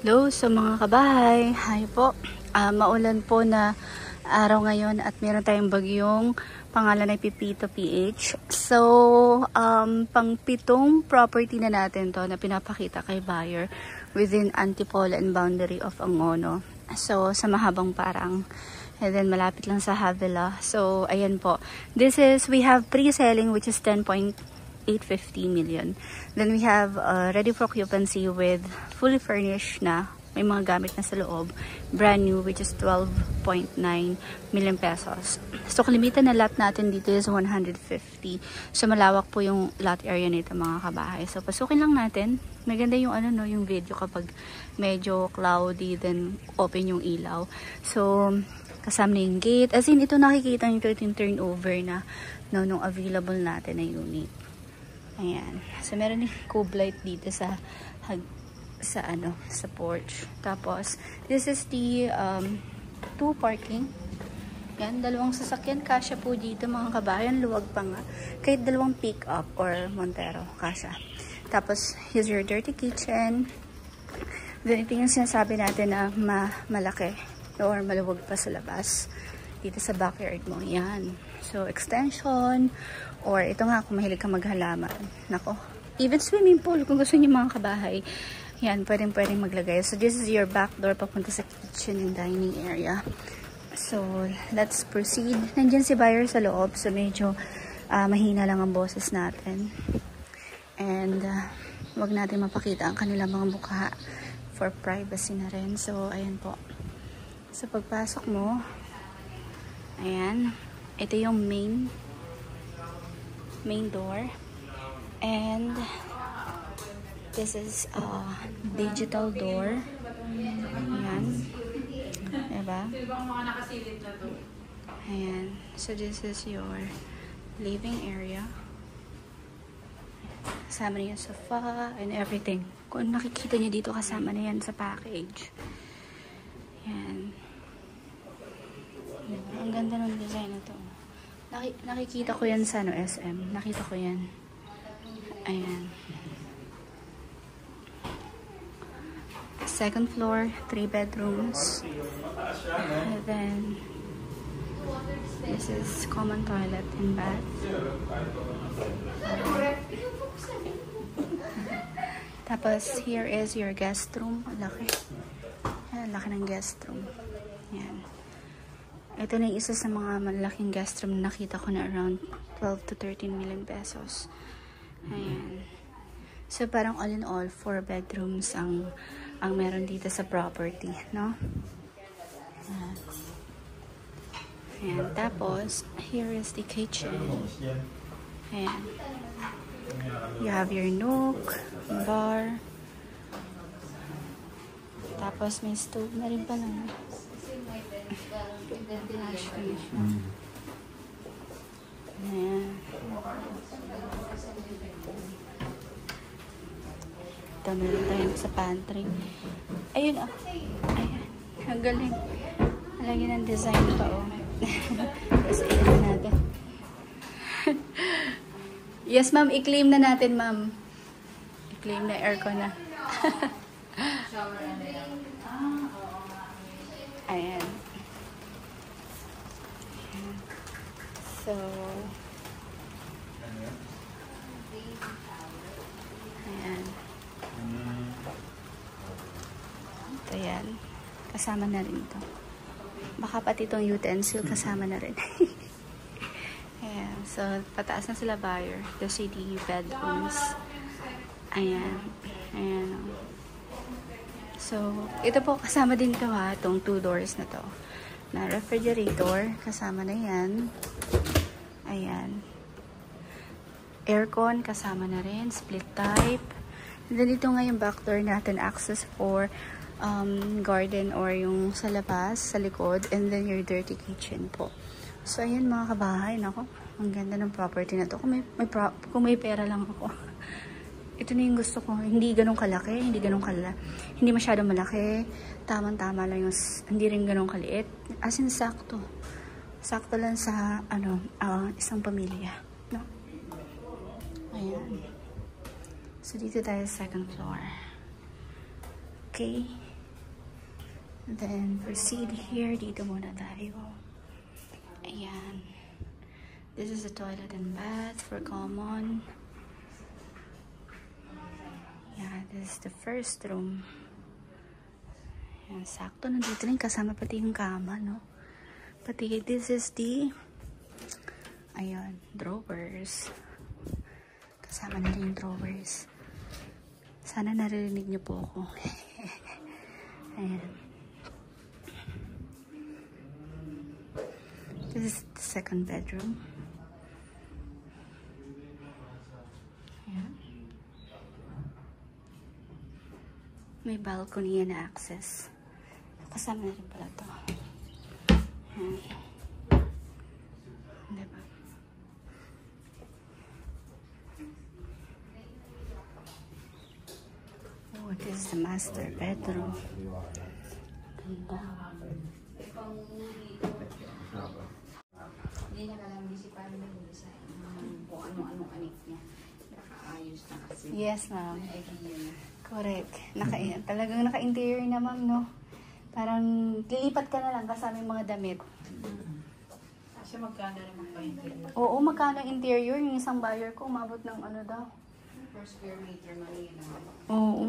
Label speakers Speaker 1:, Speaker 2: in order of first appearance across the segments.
Speaker 1: Hello sa mga kabahay. Hi po. Maulan po na araw ngayon at meron tayong bagyong pangalan ay Pipito PH. So, pang pitong property na natin to na pinapakita kay buyer within Antipolo and boundary of Angono. So, sa mahabang parang. And then, malapit lang sa Havila. So, ayan po. We have pre-selling which is 10.850 million. Then we have ready for occupancy with fully furnished na. May mga gamit na sa loob. Brand new which is 12.9 million pesos. So, kalimitan na lot natin dito is 150. So, malawak po yung lot area nito mga kabahay. So, pasukin lang natin. Maganda yung yung video kapag medyo cloudy then open yung ilaw. So, kasama na yung gate. As in, ito nakikita nyo ito yung turnover na nung available natin na unit. Ayan. So, meron yung cube light dito sa porch. Tapos, this is the 2 parking. Yan, dalawang sasakyan. Kasya po dito mga kabayan. Luwag pa nga. Kahit dalawang pick up or Montero. Kasya. Tapos, here's your dirty kitchen. Then, ito yung sinasabi natin na malaki or maluwag pa sa labas. Dito sa backyard mo. Yan. So, extension. Or, ito nga, kung mahilig ka maghalaman. Nako. Even swimming pool, kung gusto niyo mga kabahay. Yan, pwedeng maglagay. So, this is your back door papunta sa kitchen and dining area. So, let's proceed. Nandiyan si buyer sa loob. So, medyo mahina lang ang boses natin. And, wag natin mapakita ang kanilang mga mukha for privacy na rin. So, ayan po. So, pagpasok mo, ayan. Ito yung main door. And, this is a digital door. Ayan. Diba? Ayan. So, this is your living area. Kasama na yung sofa and everything. Kung nakikita niyo dito, kasama na yan sa package. Ayan. Ang ganda ng design na to. Nakikita ko yan sa SM. Nakita ko yan. Ayan. Second floor, 3 bedrooms. And then, this is common toilet and bath. Tapos, here is your guest room. Laki. Ayan, laki ng guest room. Ayan. Ito na yung isa sa mga malaking guest room na nakita ko na around 12 to 13 million pesos. Ayan. So, parang all in all, 4 bedrooms ang meron dito sa property, no? Ayan. Ayan. Tapos, here is the kitchen. Ayan. You have your nook, bar. Tapos, may stove na rin pala. Ayan. Ito meron tayo sa pantry. Ayun oh. Ayan. Ang galing. Lagyan ng design pa oh. Tapos ilagay natin. Yes ma'am, i-claim na natin ma'am. I-claim na aircon na. Ayan. So, ayan. Ito yan. Kasama na rin ito. Baka pati itong utensil kasama na rin. Ayan. So, pataas na sila buyer. The city bedrooms. Ayan. Ayan. So, ito po kasama din ito ha. Itong 2 doors na to. Na refrigerator. Kasama na yan. Ayan. Aircon, kasama na rin. Split type. And then, ito nga yung back door natin. Access for garden or yung sa labas, sa likod. And then, your dirty kitchen po. So, ayan mga kabahay. Nako, ang ganda ng property na to. Kung may pera lang ako. Ito na yung gusto ko. Hindi ganun kalaki. Hindi masyadong malaki. Tamang-tama lang yung, hindi rin ganun kaliit. As in, sakto. Sakto lang sa, isang pamilya. No? Ayan. So, dito tayo sa second floor. Okay. Then, proceed here. Dito muna tayo. Ayan. This is the toilet and bath for common. Yeah, this is the first room. Ayan, sakto. Nandito rin kasama pati yung kama, no? Pati, this is the ayan, drawers. Kasama na rin yung drawers. Sana naririnig niyo po ako. Ayan. This is the second bedroom. Ayan. May balcony na access. Kasama na rin pala ito. Ayan. Diba? Oh, this is the master bedroom. Ganda.
Speaker 2: Hindi na lang disipan mo sa kung ano-anong anik niya. Nakaayos na kasi.
Speaker 1: Yes, ma'am.
Speaker 2: Idea na.
Speaker 1: Correct. Talagang naka-interior na, ma'am, no? Parang lilipat ka na lang kasama yung mga damit.
Speaker 2: Kasi magkano naman ba yung
Speaker 1: Oo, magkano ang interior? Yung isang buyer ko, umabot ng ano daw.
Speaker 2: per square meter mali naman.
Speaker 1: Oo.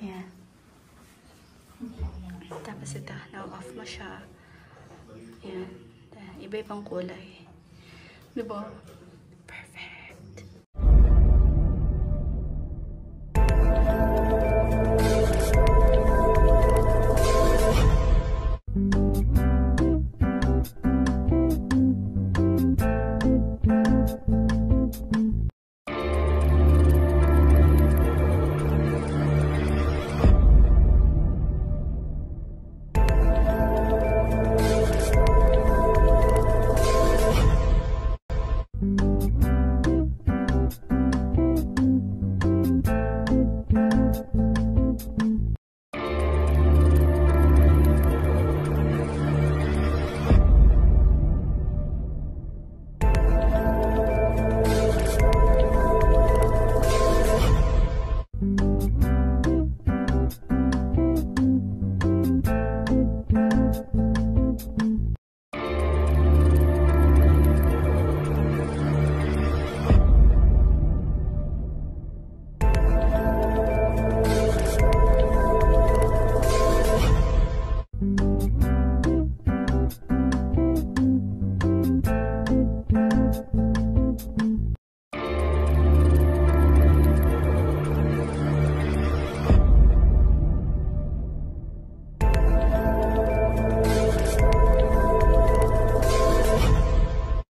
Speaker 1: Ayan. Tapos ito, na-off mo siya. Ayan. Iba-ibang kulay. Diba?